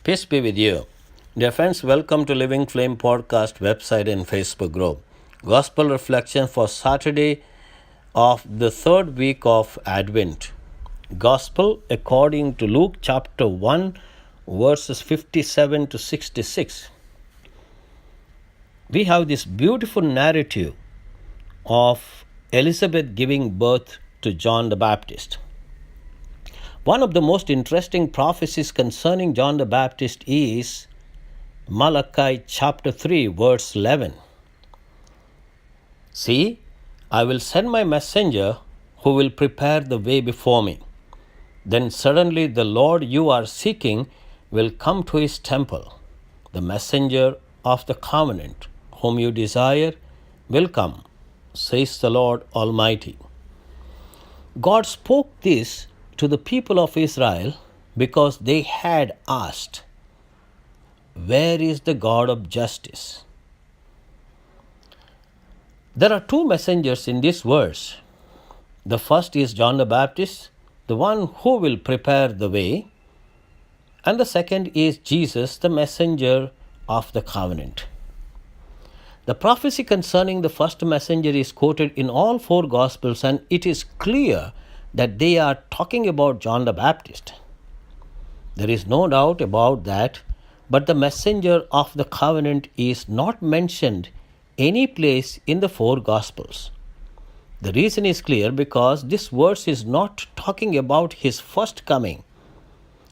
Peace be with you. Dear friends, welcome to Living Flame Podcast website and Facebook group. Gospel reflection for Saturday of the third week of Advent. Gospel according to Luke chapter 1, verses 57 to 66. We have this beautiful narrative of Elizabeth giving birth to John the Baptist. One of the most interesting prophecies concerning John the Baptist is Malachi chapter 3, verse 11. See, I will send my messenger who will prepare the way before me. Then suddenly the Lord you are seeking will come to his temple. The messenger of the covenant whom you desire will come, says the Lord Almighty. God spoke this to the people of Israel because they had asked, "Where is the God of justice?" There are two messengers in this verse. The first is John the Baptist, the one who will prepare the way, and the second is Jesus, the messenger of the covenant. The prophecy concerning the first messenger is quoted in all four Gospels, and it is clear that they are talking about John the Baptist. There is no doubt about that, but the messenger of the covenant is not mentioned any place in the four Gospels. The reason is clear because this verse is not talking about his first coming.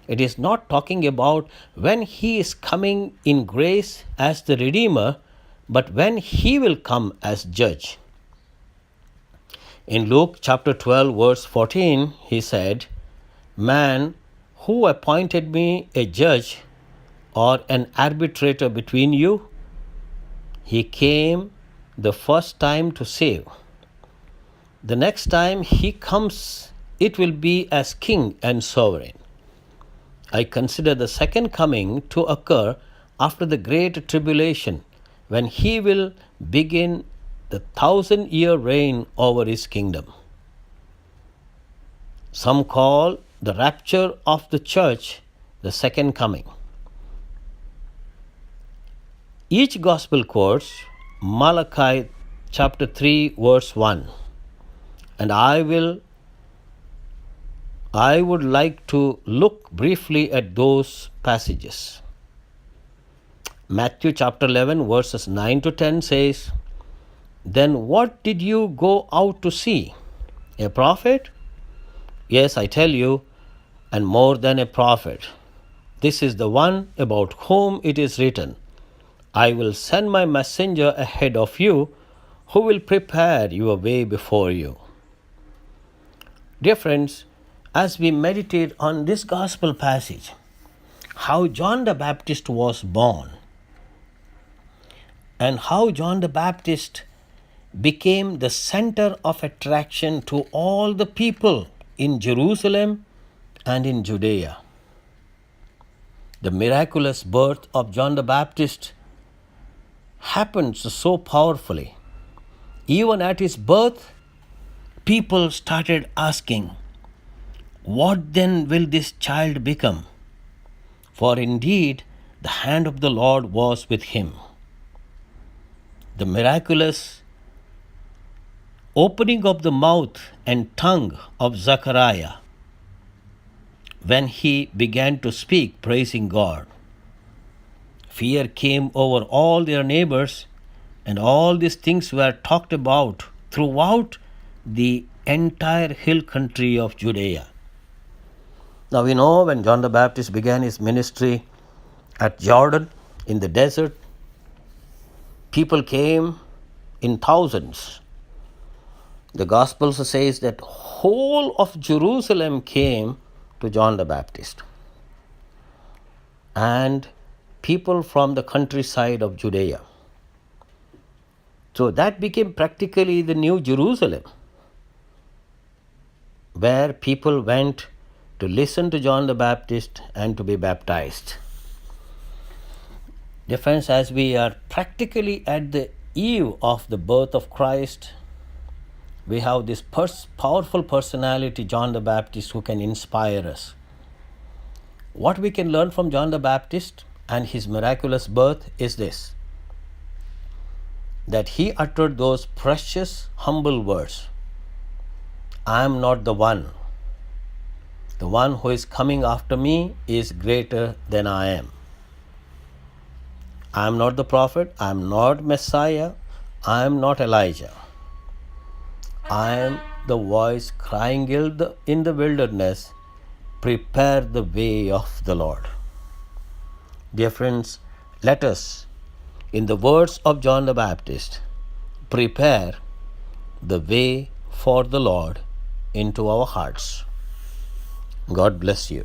It is not talking about when he is coming in grace as the Redeemer, but when he will come as judge. In Luke chapter 12, verse 14, he said, "Man, who appointed me a judge or an arbitrator between you? He came the first time to save. The next time he comes, it will be as king and sovereign. I consider the second coming to occur after the great tribulation, when he will begin the 1,000-year reign over his kingdom." Some call the rapture of the church the second coming. Each gospel quotes Malachi chapter 3, verse 1. And I would like to look briefly at those passages. Matthew chapter 11, verses 9 to 10 says, "Then what did you go out to see? A prophet? Yes, I tell you, and more than a prophet. This is the one about whom it is written, 'I will send my messenger ahead of you, who will prepare your way before you.'" Dear friends, as we meditate on this gospel passage, how John the Baptist was born, and how John the Baptist became the center of attraction to all the people in Jerusalem and in Judea. The miraculous birth of John the Baptist happened so powerfully. Even at his birth, people started asking, "What then will this child become?" For indeed, the hand of the Lord was with him. The miraculous opening of the mouth and tongue of Zechariah when he began to speak, praising God. Fear came over all their neighbors, and all these things were talked about throughout the entire hill country of Judea. Now we know when John the Baptist began his ministry at Jordan in the desert, people came in thousands. The Gospel says that whole of Jerusalem came to John the Baptist, and people from the countryside of Judea. So that became practically the New Jerusalem, where people went to listen to John the Baptist and to be baptized. Dear friends, as we are practically at the eve of the birth of Christ, we have this powerful personality, John the Baptist, who can inspire us. What we can learn from John the Baptist and his miraculous birth is this: that he uttered those precious, humble words, I am not the one. The one who is coming after me is greater than I am. I am not the prophet, I am not Messiah, I am not Elijah. I am the voice crying in the wilderness, prepare the way of the Lord. Dear friends, let us, in the words of John the Baptist, prepare the way for the Lord into our hearts. God bless you.